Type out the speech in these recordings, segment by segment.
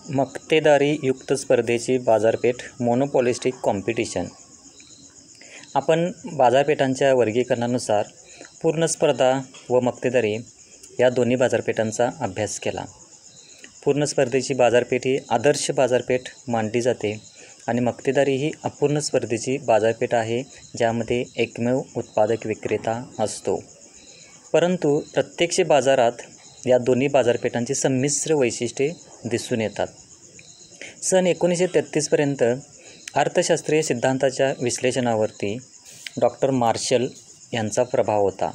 मक्तेदारी युक्त स्पर्धेची बाजारपेठ मोनोपॉलिस्टिक कॉम्पिटिशन. आपण बाजारपेठांच्या वर्गीकरणानुसार पूर्ण स्पर्धा व मक्तेदारी या दोन्ही बाजारपेठांचा अभ्यास केला. पूर्ण स्पर्धेची बाजारपेठ ही आदर्श बाजारपेठ मानली जाते आणि मक्तेदारी ही अपूर्ण स्पर्धेची बाजारपेठ आहे, ज्यामध्ये एकमेव उत्पादक विक्रेता असतो. परंतु प्रत्यक्ष बाजारात या दोन्ही बाजारपेठांची संमिश्र वैशिष्ट्ये दिसून येतात. सन 1933पर्यंत अर्थशास्त्रीय सिद्धांताच्या विश्लेषणावरती डॉक्टर मार्शल यांचा प्रभाव होता.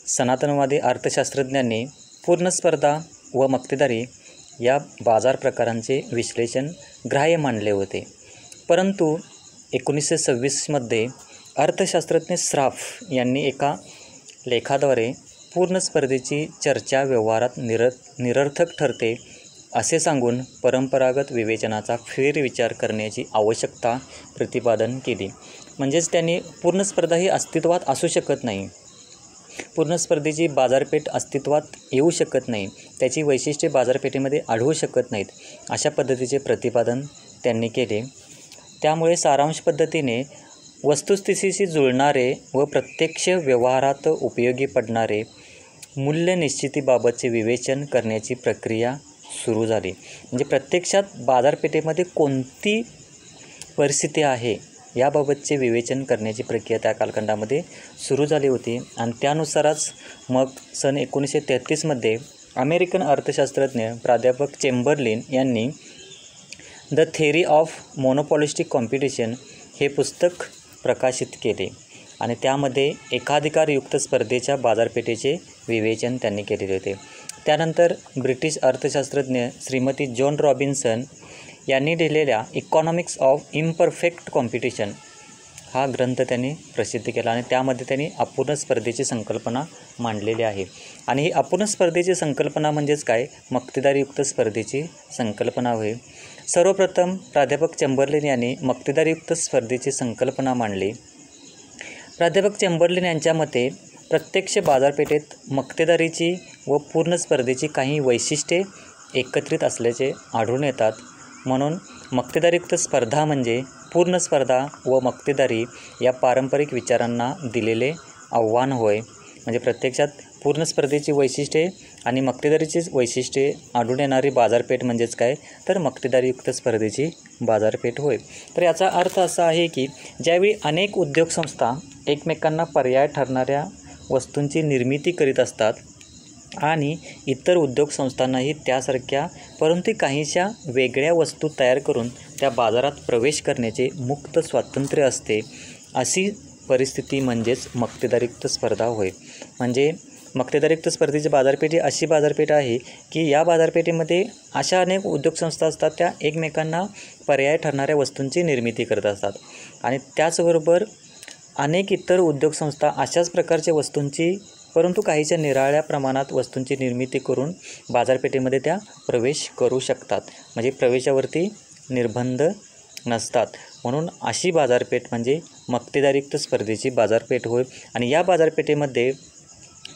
सनातनवादी अर्थशास्त्रज्ञांनी पूर्ण स्पर्धा व मक्तेदारी या बाजार प्रकारांचे विश्लेषण ग्राह्य मानले होते. परंतु 1926मध्ये अर्थशास्त्रज्ञ श्राफ यांनी एका लेखाद्वारे पूर्ण स्पर्धेची चर्चा व्यवहारात निरर्थक ठरते असे सांगून परंपरागत विवेचनाचा फेरविचार करण्याची आवश्यकता प्रतिपादन केली. म्हणजेच त्यांनी पूर्ण स्पर्धा ही अस्तित्वात असू शकत नाही, पूर्ण स्पर्धेची बाजारपेठ अस्तित्वात येऊ शकत नाही, त्याची वैशिष्ट्ये बाजारपेठेमध्ये आढळू शकत नाहीत, अशा पद्धतीचे प्रतिपादन त्यांनी केले. त्यामुळे सारांश पद्धतीने वस्तुस्थितीशी जुळणारे व प्रत्यक्ष व्यवहारात उपयोगी पडणारे मूल्य निश्चितीबाबतचे विवेचन करण्याची प्रक्रिया सुरू झाली. म्हणजे प्रत्यक्षात बाजारपेठेमध्ये कोणती परिस्थिती आहे याबाबतचे विवेचन करण्याची प्रक्रिया त्या कालखंडामध्ये सुरू झाली होती. आणि त्यानुसारच मग सन 1933मध्ये अमेरिकन अर्थशास्त्रज्ञ प्राध्यापक चेंबरलिन यांनी the theory of monopolistic competition हे पुस्तक प्रकाशित केले आणि त्यामध्ये एकाधिकारयुक्त स्पर्धेच्या बाजारपेठेचे विवेचन त्यांनी केलेले होते. त्यानंतर ब्रिटिश अर्थशास्त्रज्ञ श्रीमती जॉन रॉबिन्सन यांनी लिहिलेल्या इकॉनॉमिक्स ऑफ इम्परफेक्ट कॉम्पिटिशन हा ग्रंथ त्यांनी प्रसिद्ध केला आणि त्यामध्ये त्यांनी अपूर्ण स्पर्धेची संकल्पना मांडलेली आहे. आणि ही अपूर्ण स्पर्धेची संकल्पना म्हणजेच काय, मक्तेदारीयुक्त स्पर्धेची संकल्पना होय. सर्वप्रथम प्राध्यापक चेंबरलिन यांनी मक्तेदारीयुक्त स्पर्धेची संकल्पना मांडली. प्राध्यापक चेंबरलिन यांच्या मते प्रत्यक्ष बाजारपेठेत मक्तेदारीची व पूर्ण स्पर्धेची काही वैशिष्ट्ये एकत्रित असल्याचे आढळून येतात. म्हणून मक्तेदारीयुक्त स्पर्धा म्हणजे पूर्ण स्पर्धा व मक्तेदारी या पारंपरिक विचारांना दिलेले आव्हान होय. म्हणजे प्रत्यक्षात पूर्ण स्पर्धेची वैशिष्ट्ये आणि मक्तेदारीची वैशिष्ट्ये आढळून येणारी बाजारपेठ म्हणजेच काय, तर मक्तेदारीयुक्त स्पर्धेची बाजारपेठ होय. तर याचा अर्थ असा आहे की ज्यावेळी अनेक उद्योग संस्था एकमेकांना पर्याय ठरणाऱ्या वस्तूंची निर्मिती करीत असतात आणि इतर उद्योग संस्थांनाही त्यासारख्या परंतु काहीशा वेगळ्या वस्तू तयार करून त्या बाजारात प्रवेश करण्याचे मुक्त स्वातंत्र्य असते, अशी परिस्थिती म्हणजेच मक्तेदारीयुक्त स्पर्धा होय. म्हणजे मक्तेदारीयुक्त स्पर्धेची बाजारपेठ ही अशी बाजारपेठ आहे की या बाजारपेठेमध्ये अशा अनेक उद्योगसंस्था असतात, त्या एकमेकांना पर्याय ठरणाऱ्या वस्तूंची निर्मिती करत असतात आणि त्याचबरोबर अनेक इतर उद्योगसंस्था अशाच प्रकारच्या वस्तूंची परंतु काहीच्या निराळ्या प्रमाणात वस्तूंची निर्मिती करून बाजारपेठेमध्ये त्या प्रवेश करू शकतात. म्हणजे प्रवेशावरती निर्बंध नसतात. म्हणून अशी बाजारपेठ म्हणजे मक्तेदारीयुक्त स्पर्धेची बाजारपेठ होय. आणि या बाजारपेठेमध्ये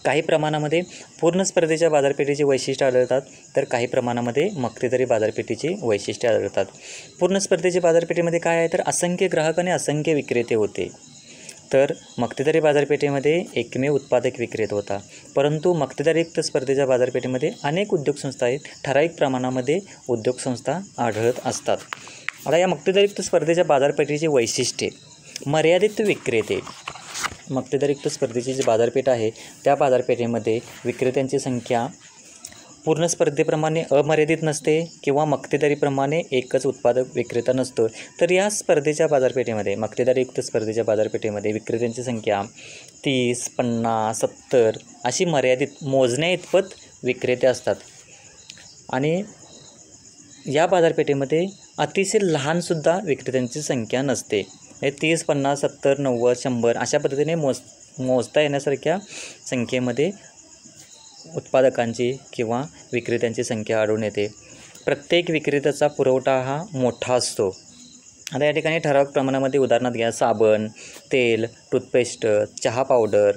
काही प्रमाणामध्ये पूर्ण स्पर्धेच्या बाजारपेठेची वैशिष्ट्ये आढळतात, तर काही प्रमाणामध्ये मक्तेदारी बाजारपेठेची वैशिष्ट्ये आढळतात. पूर्ण स्पर्धेच्या बाजारपेठेमध्ये काय आहे, तर असंख्य ग्राहक आणि असंख्य विक्रेते होते. तर मक्तेदारी बाजारपेठेमध्ये एकमेव उत्पादक विक्रेता होता. परंतु मक्तेदारीयुक्त स्पर्धेच्या बाजारपेठेमध्ये अनेक उद्योगसंस्था आहेत, ठराविक प्रमाणामध्ये उद्योगसंस्था आढळत असतात. आता या मक्तेदारीयुक्त स्पर्धेच्या बाजारपेठेची वैशिष्ट्ये, मर्यादित विक्रेते. मक्तेदारीयुक्त स्पर्धेची जी बाजारपेठ आहे त्या बाजारपेठेमध्ये विक्रेत्यांची संख्या पूर्ण स्पर्धेप्रमाणे अमर्यादित नसते किंवा मक्तेदारीप्रमाणे एकच उत्पादक विक्रेता नसतो. तर या स्पर्धेच्या बाजारपेठेमध्ये, मक्तेदारीयुक्त स्पर्धेच्या बाजारपेठेमध्ये विक्रेत्यांची संख्या 30, 50, 70 अशी मर्यादित मोजण्या इतपत विक्रेते असतात. आणि या बाजारपेठेमध्ये अतिशय लहानसुद्धा विक्रेत्यांची संख्या नसते. 30, 50, 70, 90, 100 अशा पद्धतीने मोजता येण्यासारख्या संख्येमध्ये उत्पादकांची किंवा विक्रेत्यांची संख्या आढळून येते. प्रत्येक विक्रेत्याचा पुरवठा हा मोठा असतो. आता या ठिकाणी ठराविक प्रमाणामध्ये उदाहरणार्थ घ्या, साबण, तेल, टूथपेस्ट, चहा पावडर,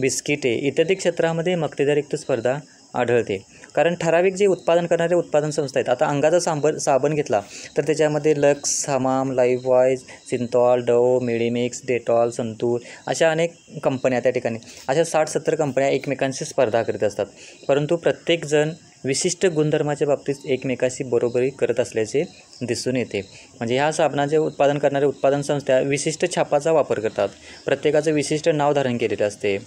बिस्किटे इत्यादी क्षेत्रामध्ये मक्तेदारीयुक्त स्पर्धा आढळते. कारण ठराविक जे उत्पादन करणारे उत्पादन संस्था आहेत, आता अंगाचा साबण घेतला तर त्याच्यामध्ये Lux, Hamam, Lifebuoy, Cinthol, Dove, Medimix, Dettol, Santoor अशा अनेक कंपन्या त्या ठिकाणी अशा 60-70 कंपन्या एकमेकांशी स्पर्धा करीत असतात. परंतु प्रत्येकजण विशिष्ट गुणधर्माच्या बाबतीत एकमेकाशी बरोबरी करत असल्याचे दिसून येते. म्हणजे ह्या साबणाचे उत्पादन करणारे उत्पादन संस्था विशिष्ट छापाचा वापर करतात. प्रत्येकाचं विशिष्ट नाव धारण केलेलं असते.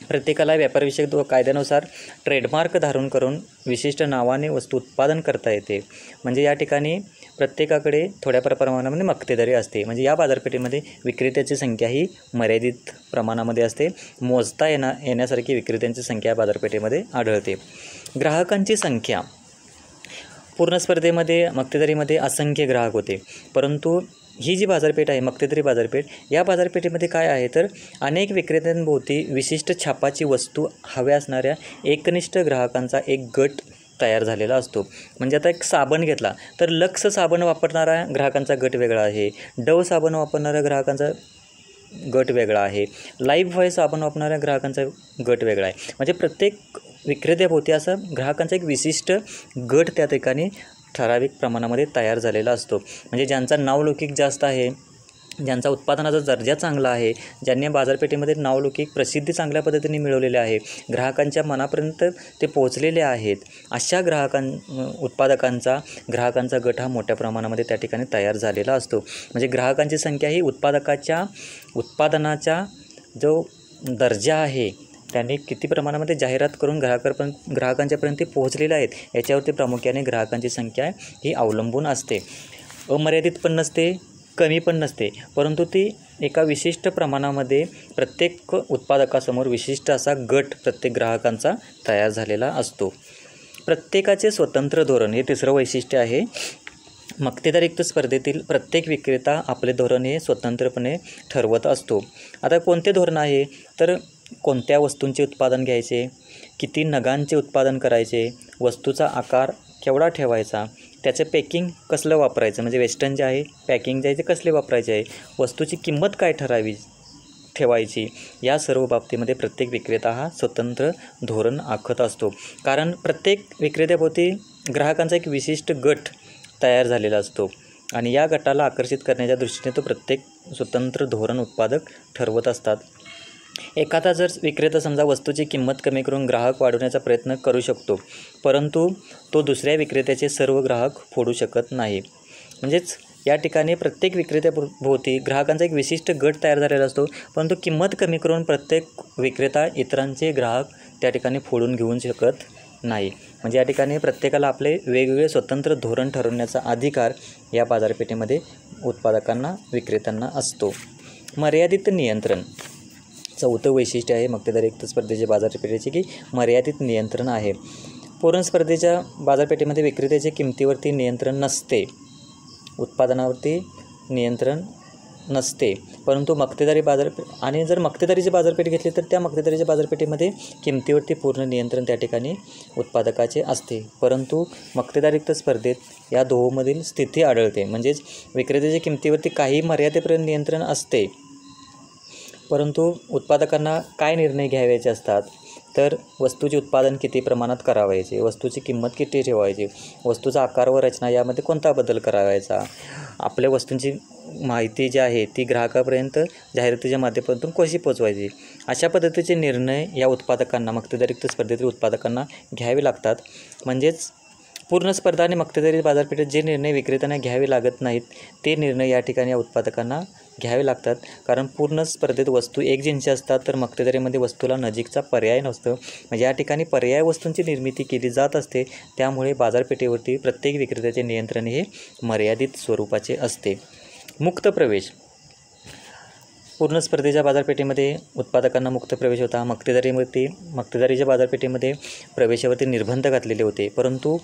प्रत्येकाला व्यापारविषयक कायद्यानुसार ट्रेडमार्क धारण करून विशिष्ट नावाने वस्तू उत्पादन करता येते. म्हणजे या ठिकाणी प्रत्येकाकडे थोड्या प्रमाणामध्ये मक्तेदारी असते. म्हणजे या बाजारपेठेमध्ये विक्रेत्याची संख्या ही मर्यादित प्रमाणामध्ये असते. मोजता येण्यासारखी विक्रेत्यांची संख्या या बाजारपेठेमध्ये आढळते. ग्राहकांची संख्या पूर्ण स्पर्धेमध्ये मक्तेदारीमध्ये असंख्य ग्राहक होते. परंतु ही जी बाजारपेठ आहे मक्तेदारी बाजारपेठ, या बाजारपेठेमध्ये काय आहे तर अनेक विक्रेत्यांभोवती विशिष्ट छापाची वस्तू हव्या असणाऱ्या एकनिष्ठ ग्राहकांचा एक गट तयार झालेला असतो. म्हणजे आता एक साबण घेतला तर लक्स साबण वापरणाऱ्या ग्राहकांचा गट वेगळा आहे, डव साबण वापरणाऱ्या ग्राहकांचा गट वेगळा आहे, लाईफबॉय साबण वापरणाऱ्या ग्राहकांचा गट वेगळा आहे. म्हणजे प्रत्येक विक्रेत्याभोवती असा ग्राहकांचा एक विशिष्ट गट त्या ठिकाणी ठराविक प्रमाणामध्ये तयार झालेला असतो. म्हणजे ज्यांचा नावलौकिक जास्त आहे, ज्यांचा उत्पादनाचा दर्जा चांगला आहे, ज्यांनी बाजारपेठेमध्ये नावलौकिक प्रसिद्धी चांगल्या पद्धतीने मिळवलेली आहे, ग्राहकांच्या मनापर्यंत ते पोहोचलेले आहेत, अशा उत्पादकांचा ग्राहकांचा गट हा मोठ्या प्रमाणामध्ये त्या ठिकाणी तयार झालेला असतो. म्हणजे ग्राहकांची संख्या ही उत्पादनाचा जो दर्जा आहे त्यांनी किती प्रमाणामध्ये जाहिरात करून ग्राहकांच्यापर्यंत ते पोहोचलेले आहेत याच्यावरती प्रामुख्याने ग्राहकांची संख्या ही अवलंबून असते. अमर्यादित पण नसते, कमी पण नसते, परंतु ती एका विशिष्ट प्रमाणामध्ये प्रत्येक उत्पादकासमोर विशिष्ट असा गट प्रत्येक ग्राहकांचा तयार झालेला असतो. प्रत्येकाचे स्वतंत्र धोरण हे तिसरं वैशिष्ट्य आहे. मक्तेदारयुक्त स्पर्धेतील प्रत्येक विक्रेता आपले धोरण हे स्वतंत्रपणे ठरवत असतो. आता कोणते धोरण आहे तर कोणत्या वस्तूंचे उत्पादन घ्यायचे, किती नगांचे उत्पादन करायचे, वस्तूचा आकार केवढा ठेवायचा, त्याचं पॅकिंग कसलं वापरायचं, म्हणजे वेस्टर्न जे आहे पॅकिंग जे आहे ते कसले वापरायचे आहे, वस्तूची किंमत काय ठेवायची, या सर्व बाबतीमध्ये प्रत्येक विक्रेता हा स्वतंत्र धोरण आखत असतो. कारण प्रत्येक विक्रेत्याभोवती ग्राहकांचा एक विशिष्ट गट तयार झालेला असतो आणि या गटाला आकर्षित करण्याच्या दृष्टीने तो प्रत्येक स्वतंत्र धोरण उत्पादक ठरवत असतात. एखादा जर विक्रेता समजा वस्तूची किंमत कमी करून ग्राहक वाढवण्याचा प्रयत्न करू शकतो, परंतु तो दुसऱ्या विक्रेत्याचे सर्व ग्राहक फोडू शकत नाही. म्हणजेच या ठिकाणी प्रत्येक विक्रेत्याभोवती ग्राहकांचा एक विशिष्ट गट तयार झालेला असतो, परंतु किंमत कमी करून प्रत्येक विक्रेता इतरांचे ग्राहक त्या ठिकाणी फोडून घेऊ शकत नाही. म्हणजे या ठिकाणी प्रत्येकाला आपले वेगवेगळे स्वतंत्र धोरण ठरवण्याचा अधिकार या बाजारपेठेमध्ये उत्पादकांना विक्रेत्यांना असतो. मर्यादित नियंत्रण चौथं वैशिष्ट्य आहे मक्तेदारयुक्त स्पर्धेच्या बाजारपेठेचे की मर्यादित नियंत्रण आहे. पूर्ण स्पर्धेच्या बाजारपेठेमध्ये विक्रेत्याच्या किमतीवरती नियंत्रण नसते, उत्पादनावरती नियंत्रण नसते, परंतु आणि जर मक्तेदारीची बाजारपेठ घेतली तर त्या मक्तेदारीच्या बाजारपेठेमध्ये किमतीवरती पूर्ण नियंत्रण त्या ठिकाणी उत्पादकाचे असते. परंतु मक्तेदारयुक्त स्पर्धेत या दोहोंमधील स्थिती आढळते. म्हणजेच विक्रेत्याच्या किमतीवरती काही मर्यादेपर्यंत नियंत्रण असते, परंतु उत्पादकांना काय निर्णय घ्यायचे असतात तर वस्तूचे उत्पादन किती प्रमाणात करावायचे, वस्तूची किंमत किती ठेवायची, वस्तूचा आकार व रचना यामध्ये कोणता बदल करावायचा, आपल्या वस्तूंची माहिती जी आहे ती ग्राहकापर्यंत जाहिरातीच्या माध्यमातून कशी पोचवायची, अशा पद्धतीचे निर्णय या उत्पादकांना मक्तेदारयुक्त स्पर्धेतील उत्पादकांना घ्यावे लागतात. म्हणजेच पूर्ण स्पर्धा आणि मक्तेदारी बाजारपेठेत जे निर्णय विक्रेत्यांना घ्यावे लागत नाहीत ते निर्णय या ठिकाणी या उत्पादकांना घ्यावे लागतात. कारण पूर्ण स्पर्धेत वस्तू एकजिनसी असतात तर मक्तेदारीमध्ये वस्तूला नजीकचा पर्याय नसतो. म्हणजे या ठिकाणी पर्याय वस्तूंची निर्मिती केली जात असते. त्यामुळे बाजारपेठेवरती प्रत्येक विक्रेत्याचे नियंत्रण हे मर्यादित स्वरूपाचे असते. मुक्त प्रवेश पूर्ण स्पर्धेच्या बाजारपेठेमध्ये उत्पादकांना मुक्त प्रवेश होता. मक्तेदारीच्या बाजारपेठेमध्ये प्रवेशावरती निर्बंध घातलेले होते, परंतु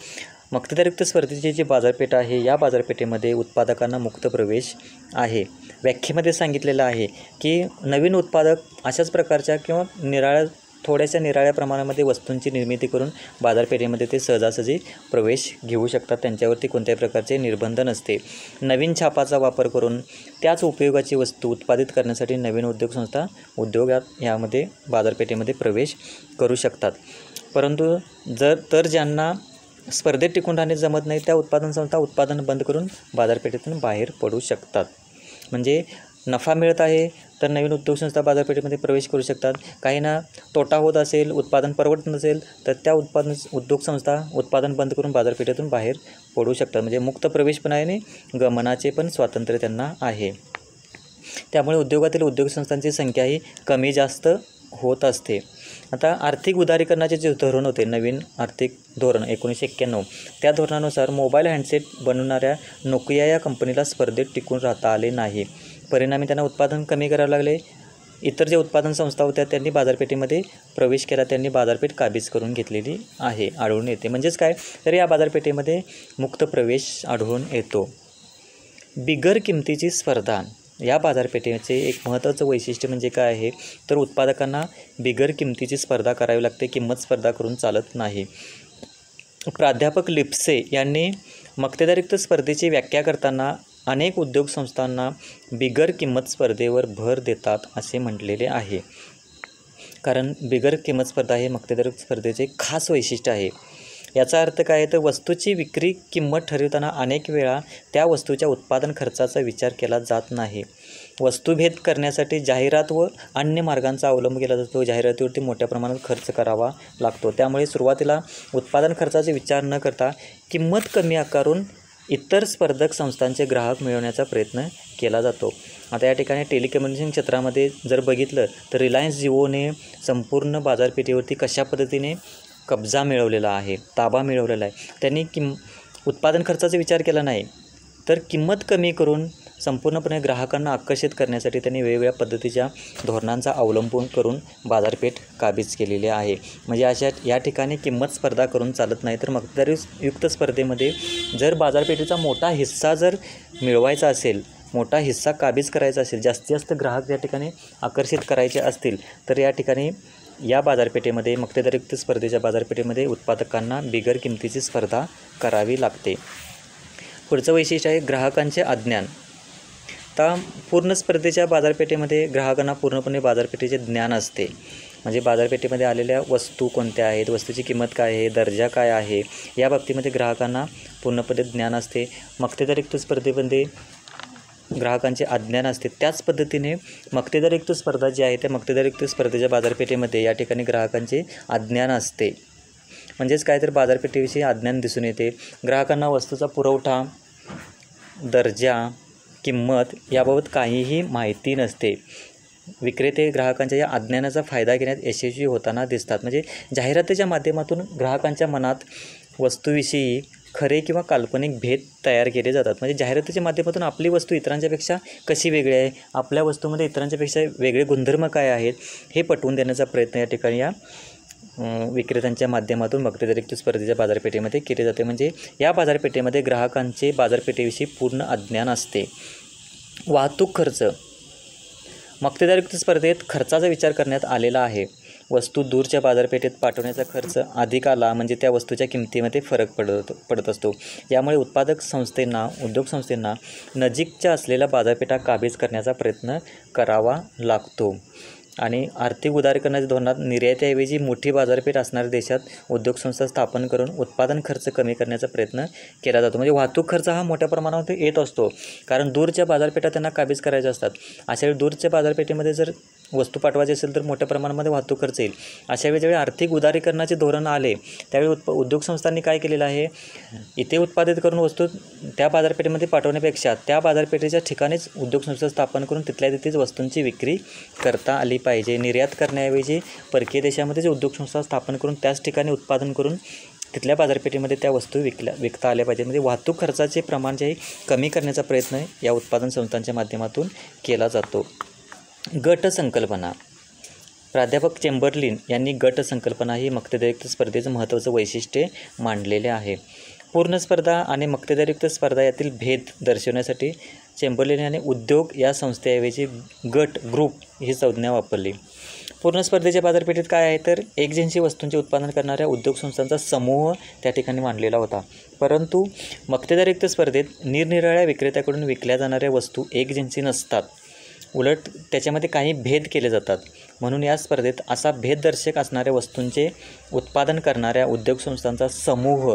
मक्तेदारयुक्त स्पर्धेची जी बाजारपेठ आहे या बाजारपेठेमध्ये उत्पादकांना मुक्त प्रवेश आहे. व्याख्येमध्ये सांगितलेलं आहे की नवीन उत्पादक अशाच प्रकारच्या किंवा थोड्याशा निराळ्या प्रमाणामध्ये वस्तूंची निर्मिती करून बाजारपेठेमध्ये ते सहजासहजी प्रवेश घेऊ शकतात. त्यांच्यावरती कोणत्याही प्रकारचे निर्बंध नसते. नवीन छापाचा वापर करून त्याच उपयोगाची वस्तू उत्पादित करण्यासाठी नवीन उद्योग संस्था यामध्ये बाजारपेठेमध्ये प्रवेश करू शकतात. परंतु ज्यांना स्पर्धेत टिकून राहणे जमत नाही त्या उत्पादन संस्था उत्पादन बंद करून बाजारपेठेतून बाहेर पडू शकतात. म्हणजे नफा मिळत आहे तर नवीन उद्योगसंस्था बाजारपेठेमध्ये प्रवेश करू शकतात. काहींना तोटा होत असेल, उत्पादन परवडत नसेल तर त्या उद्योगसंस्था उत्पादन बंद करून बाजारपेठेतून बाहेर पडू शकतात. म्हणजे मुक्त प्रवेश पण आहे आणि गमनाचे पण स्वातंत्र्य त्यांना आहे. त्यामुळे उद्योगातील उद्योगसंस्थांची संख्याही कमी जास्त होत असते. आता आर्थिक उदारीकरणाचे जे धोरण होते, नवीन आर्थिक धोरण 1991, त्या धोरणानुसार मोबाईल हँडसेट बनवणाऱ्या नोकिया या कंपनीला स्पर्धेत टिकून राहता आले नाही. परिणामी त्यांना उत्पादन कमी करावे लागले. इतर जे उत्पादन संस्था होत्या त्यांनी बाजारपेठेमध्ये प्रवेश केला, त्यांनी बाजारपेठ काबीज करून घेतलेली आहे आढळून येते. म्हणजेच काय तर या बाजारपेठेमध्ये मुक्त प्रवेश आढळून येतो. बिगर किमतीची स्पर्धा. या बाजारपेठेचे एक महत्त्वाचं वैशिष्ट्य म्हणजे काय आहे तर उत्पादकांना बिगर किमतीची स्पर्धा करावी लागते, किंमत स्पर्धा करून चालत नाही. प्राध्यापक लिप्से यांनी मक्तेदारयुक्त स्पर्धेची व्याख्या करताना अनेक उद्योग संस्थांना बिगर किंमत स्पर्धेवर भर देतात असे म्हटलेले आहे. कारण बिगर किंमत स्पर्धा हे मक्तेदारयुक्त स्पर्धेचे खास वैशिष्ट्य आहे. याचा अर्थ काय तर वस्तूची विक्री किंमत ठरवताना अनेक वेळा त्या वस्तूच्या उत्पादन खर्चाचा विचार केला जात नाही. वस्तूभेद करण्यासाठी जाहिरात व अन्य मार्गांचा अवलंब केला जातो. जाहिरातीवरती मोठ्या प्रमाणात खर्च करावा लागतो. त्यामुळे सुरुवातीला उत्पादन खर्चाचा विचार न करता किंमत कमी आकारून इतर स्पर्धक संस्थांचे ग्राहक मिळवण्याचा प्रयत्न केला जातो. आता या ठिकाणी टेलिकम्युनिकेशन क्षेत्रामध्ये जर बघितलं तर रिलायन्स जिओने संपूर्ण बाजारपेठेवरती कशा पद्धतीने कब्जा मिळवलेला आहे, ताबा मिळवलेला आहे. त्यांनी उत्पादन खर्चाचा विचार केला नाही तर किंमत कमी करून संपूर्णपणे ग्राहकांना आकर्षित करण्यासाठी त्यांनी वेगवेगळ्या पद्धतीच्या धोरणांचा अवलंबून करून बाजारपेठ काबीज केलेली आहे. म्हणजे या ठिकाणी किंमत स्पर्धा करून चालत नाही. तर मक्तेदारयुक्त स्पर्धेमध्ये जर बाजारपेठेचा मोठा हिस्सा जर मिळवायचा असेल, मोठा हिस्सा काबीज करायचा असेल, जास्तीत जास्त ग्राहक या ठिकाणी आकर्षित करायचे असतील तर या ठिकाणी या बाजारपेठेमध्ये मक्तेदारयुक्त स्पर्धेच्या बाजारपेठेमध्ये उत्पादकांना बिगर किमतीची स्पर्धा करावी लागते. पुढचं वैशिष्ट्य आहे ग्राहकांचे अज्ञान. आता पूर्ण स्पर्धेच्या बाजारपेठेमध्ये ग्राहकांना पूर्णपणे बाजारपेठेचे ज्ञान असते. म्हणजे बाजारपेठेमध्ये आलेल्या वस्तू कोणत्या आहेत, वस्तूची किंमत काय आहे, दर्जा काय आहे, या बाबतीमध्ये ग्राहकांना पूर्णपणे ज्ञान असते. मक्तेदारयुक्त स्पर्धेमध्ये ग्राहकांचे अज्ञान असते. त्याच पद्धतीने मक्तेदारयुक्त स्पर्धा जी आहे त्या मक्तेदारयुक्त स्पर्धेच्या बाजारपेठेमध्ये या ठिकाणी ग्राहकांचे अज्ञान असते. म्हणजेच काय तर बाजारपेठेविषयी अज्ञान दिसून येते. ग्राहकांना वस्तूचा पुरवठा, दर्जा, किंमत याबाबत काहीही माहिती नसते. विक्रेते ग्राहकांच्या या अज्ञानाचा फायदा घेण्यात यशस्वी होताना दिसतात. म्हणजे जाहिरातीच्या माध्यमातून ग्राहकांच्या मनात वस्तूविषयी खरे किंवा काल्पनिक भेद तयार केले जातात. म्हणजे जाहिरातीच्या माध्यमातून आपली वस्तू इतरांच्यापेक्षा कशी वेगळी आहे, आपल्या वस्तूमध्ये इतरांच्यापेक्षा वेगळे गुणधर्म काय आहेत हे पटवून देण्याचा प्रयत्न या ठिकाणी या विक्रेत्यांच्या माध्यमातून मक्तेदारयुक्त स्पर्धेच्या बाजारपेठेमध्ये केले जाते. म्हणजे या बाजारपेठेमध्ये ग्राहकांचे बाजारपेठेविषयी पूर्ण अज्ञान असते. वाहतूक खर्च. मक्तेदारयुक्त स्पर्धेत खर्चाचा विचार करण्यात आलेला आहे. वस्तू दूरच्या बाजारपेठेत पाठवण्याचा खर्च अधिक आला म्हणजे त्या वस्तूच्या किमतीमध्ये फरक पडत असतो. यामुळे उत्पादक संस्थेंना, उद्योग संस्थेंना नजीकच्या असलेल्या बाजारपेठा काबीज करण्याचा प्रयत्न करावा लागतो. आणि आर्थिक उदारीकरणाच्या धोरणात निर्यातीऐवजी मोठी बाजारपेठ असणाऱ्या देशात उद्योगसंस्था स्थापन करून उत्पादन खर्च कमी करण्याचा प्रयत्न केला जातो. म्हणजे वाहतूक खर्च हा मोठ्या प्रमाणावर येत असतो, कारण दूरच्या बाजारपेठा त्यांना काबीज करायच्या असतात. अशावेळी दूरच्या बाजारपेठेमध्ये जर वस्तू पाठवायची असेल तर मोठ्या प्रमाणामध्ये वाहतूक खर्च येईल. अशावेळी ज्यावेळी आर्थिक उदारीकरणाचे धोरण आले त्यावेळी उद्योग संस्थांनी काय केलेलं आहे, इथे उत्पादित करून वस्तू त्या बाजारपेठेमध्ये पाठवण्यापेक्षा त्या बाजारपेठेच्या ठिकाणीच उद्योगसंस्था स्थापन करून तिथल्या तिथेच वस्तूंची विक्री करता आली पाहिजे. निर्यात करण्याऐवजी परकीय देशामध्येच उद्योगसंस्था स्थापन करून त्याच ठिकाणी उत्पादन करून तिथल्या बाजारपेठेमध्ये त्या वस्तू विकता आल्या पाहिजे. म्हणजे वाहतूक खर्चाचे प्रमाण जे कमी करण्याचा प्रयत्न या उत्पादन संस्थांच्या माध्यमातून केला जातो. गट संकल्पना. प्राध्यापक चेंबरलिन यांनी गट संकल्पना ही मक्तेदारयुक्त स्पर्धेचं महत्त्वाचं वैशिष्ट्य मांडलेले आहे. पूर्ण स्पर्धा आणि मक्तेदारयुक्त स्पर्धा यातील भेद दर्शवण्यासाठी चेंबरलिन यांनी उद्योग या संस्थेऐवजी गट, ग्रुप ही संज्ञा वापरली. पूर्ण स्पर्धेच्या बाजारपेठेत काय आहे तर एकजिन्सी वस्तूंचे उत्पादन करणाऱ्या उद्योग संस्थांचा समूह त्या ठिकाणी मांडलेला होता. परंतु मक्तेदारयुक्त स्पर्धेत निरनिराळ्या विक्रेत्याकडून विकल्या जाणाऱ्या वस्तू एकजिन्सी नसतात. उलट त्याच्यामध्ये काही भेद केले जातात. म्हणून या स्पर्धेत असा भेददर्शक असणाऱ्या वस्तूंचे उत्पादन करणाऱ्या उद्योग संस्थांचा समूह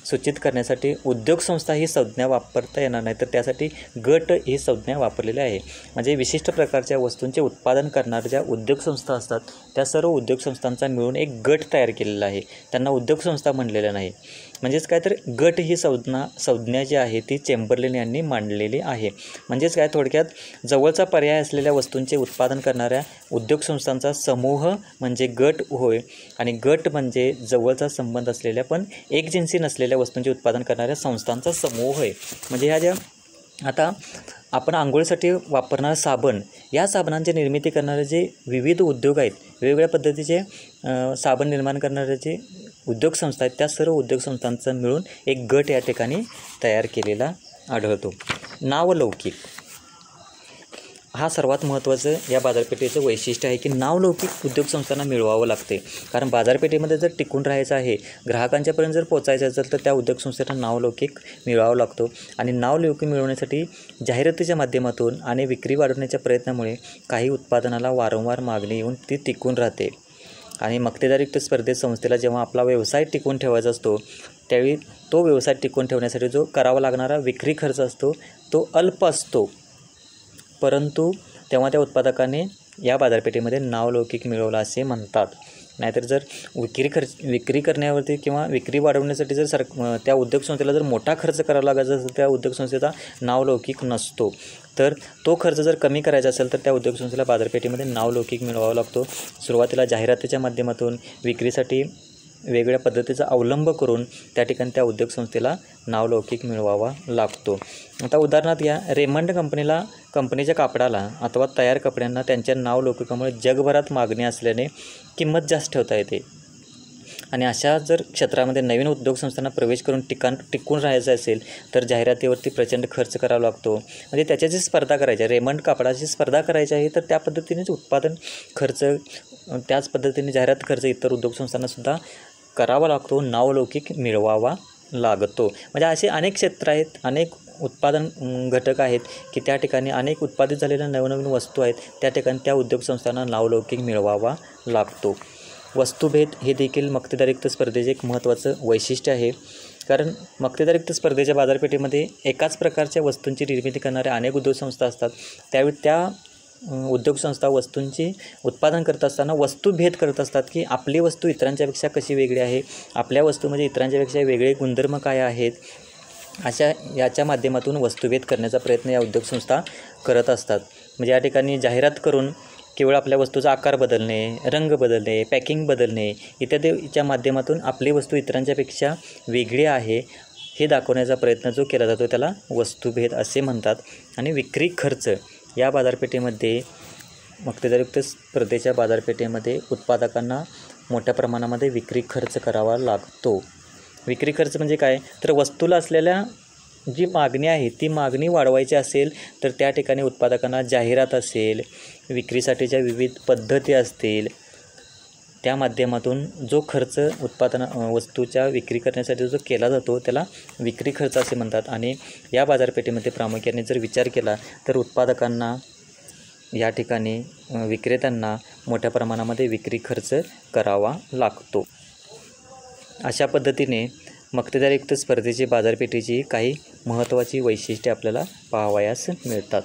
सूचित करण्यासाठी उद्योग संस्था ही संज्ञा वापरता येणार नाही, तर त्यासाठी गट ही संज्ञा वापरलेली आहे. म्हणजे विशिष्ट प्रकारच्या वस्तूंचे उत्पादन करणाऱ्या ज्या उद्योग संस्था असतात त्या सर्व उद्योग संस्थांचा मिळून एक गट तयार केलेला आहे. त्यांना उद्योग संस्था म्हणलेलं नाही. म्हणजेच काय, तर गट ही संज्ञा जी आहे ती चेंबरलेन यांनी मांडलेली आहे. म्हणजेच काय, थोडक्यात जवळचा पर्याय असलेल्या वस्तूंचे उत्पादन करणाऱ्या उद्योग संस्थांचा समूह म्हणजे गट होय. आणि गट म्हणजे जवळचा संबंध असलेल्या पण एकजिन्सी नसलेल्या वस्तूंचे उत्पादन करणाऱ्या संस्थांचा समूह आहे. म्हणजे ह्या ज्या आता आपण आंघोळीसाठी वापरणारा साबण, या साबणांची निर्मिती करणारे जे विविध उद्योग आहेत, वेगवेगळ्या पद्धतीचे साबण निर्माण करणारे जे उद्योग संस्था आहेत, त्या सर्व उद्योग संस्थांचा मिळून एक गट या ठिकाणी तयार केलेला आढळतो. नावलौकिक हा सर्वात महत्त्वाचं या बाजारपेठेचं वैशिष्ट्य आहे की नावलौकिक उद्योग संस्थांना मिळवावं लागते. कारण बाजारपेठेमध्ये जर टिकून राहायचं आहे, ग्राहकांच्यापर्यंत जर पोचायचं असेल तर त्या उद्योग संस्थांना नावलौकिक मिळवावं लागतो. आणि नावलौकिक मिळवण्यासाठी जाहिरातीच्या माध्यमातून आणि विक्री वाढवण्याच्या प्रयत्नामुळे काही उत्पादनाला वारंवार मागणी येऊन ती टिकून राहते. आणि मक्तेदारयुक्त स्पर्धेत संस्थेला जेव्हा आपला व्यवसाय टिकवून ठेवायचा असतो त्यावेळी तो व्यवसाय टिकवून ठेवण्यासाठी जो करावा लागणारा विक्री खर्च असतो तो अल्प असतो, परंतु तेव्हा त्या उत्पादकाने या बाजारपेठेमध्ये नावलौकिक मिळवला असे म्हणतात. नाहीतर जर विक्री करण्यावरती किंवा विक्री वाढवण्यासाठी जर त्या उद्योग संस्थेला जर मोठा खर्च करावा लागायचा असेल त्या उद्योग संस्थेचा नावलौकिक नसतो. तर तो खर्च जर कमी करायचा असेल तर त्या उद्योग संस्थेला बाजारपेठेमध्ये नावलौकिक मिळवावा लागतो. सुरुवातीला जाहिरातीच्या माध्यमातून विक्रीसाठी वेगवेगळ्या पद्धतीचा अवलंब करून त्या ठिकाणी त्या उद्योग संस्थेला नावलौकिक मिळवावा लागतो. आता उदाहरणार्थ या रेमंड कंपनीच्या कापडाला अथवा तयार कपड्यांना त्यांच्या नावलौकिकामुळे जगभरात मागणी असल्याने किंमत जास्त ठेवता येते. आणि अशा जर क्षेत्रामध्ये नवीन उद्योग संस्थांना प्रवेश करून टिकून राहायचं असेल तर जाहिरातीवरती प्रचंड खर्च करावा लागतो. म्हणजे त्याच्याची स्पर्धा करायची आहे, रेमंड कापडाची स्पर्धा करायची आहे तर त्या पद्धतीनेच उत्पादन खर्च, त्याच पद्धतीने जाहिरात खर्च इतर उद्योग संस्थांनासुद्धा करावा लागतो, नावलौकिक मिळवावा लागतो. म्हणजे असे अनेक क्षेत्र आहेत, अनेक उत्पादन घटक आहेत की त्या ठिकाणी अनेक उत्पादित झालेल्या नवनवीन वस्तू आहेत, त्या ठिकाणी त्या उद्योग संस्थांना नावलौकिक मिळवावा लागतो. वस्तुभेद हे देखील मक्तेदारयुक्त स्पर्धेचे एक महत्त्वाचं वैशिष्ट्य आहे. कारण मक्तेदारयुक्त स्पर्धेच्या बाजारपेठेमध्ये एकाच प्रकारच्या वस्तूंची निर्मिती करणाऱ्या अनेक उद्योग संस्था असतात. त्यावेळी त्या उद्योग संस्था वस्तूंची उत्पादन करत असताना वस्तुभेद करत असतात की आपली वस्तू इतरांच्यापेक्षा कशी वेगळी आहे, आपल्या वस्तूमध्ये इतरांच्यापेक्षा वेगळे गुणधर्म काय आहेत, अशा याच्या माध्यमातून वस्तुभेद करण्याचा प्रयत्न या उद्योग संस्था करत असतात. म्हणजे या ठिकाणी जाहिरात करून केवळ आपल्या वस्तूचा आकार बदलणे, रंग बदलणे, पॅकिंग बदलणे इत्यादीच्या माध्यमातून आपली वस्तू इतरांच्यापेक्षा वेगळी आहे हे दाखवण्याचा प्रयत्न जो केला जातो त्याला वस्तुभेद असे म्हणतात. आणि विक्री खर्च या बाजारपेठेमध्ये, मक्तेदारयुक्त स्पर्धेच्या बाजारपेठेमध्ये उत्पादकांना मोठ्या प्रमाणामध्ये विक्री खर्च करावा लागतो. विक्री खर्च म्हणजे काय, तर वस्तूला असलेल्या जी मागणी आहे ती मागणी वाढवायची असेल तर त्या ठिकाणी उत्पादकांना जाहिरात असेल, विक्रीसाठीच्या विविध पद्धती असतील, त्या माध्यमातून जो खर्च वस्तूच्या विक्री करण्यासाठी जो केला जातो त्याला विक्री खर्च असे म्हणतात. आणि या बाजारपेठेमध्ये प्रामुख्याने जर विचार केला तर उत्पादकांना या ठिकाणी विक्रेत्यांना मोठ्या प्रमाणामध्ये विक्री खर्च करावा लागतो. अशा पद्धतीने मक्तेदारयुक्त स्पर्धेची बाजारपेठेची काही महत्त्वाची वैशिष्ट्ये आपल्याला पाहावयास मिळतात.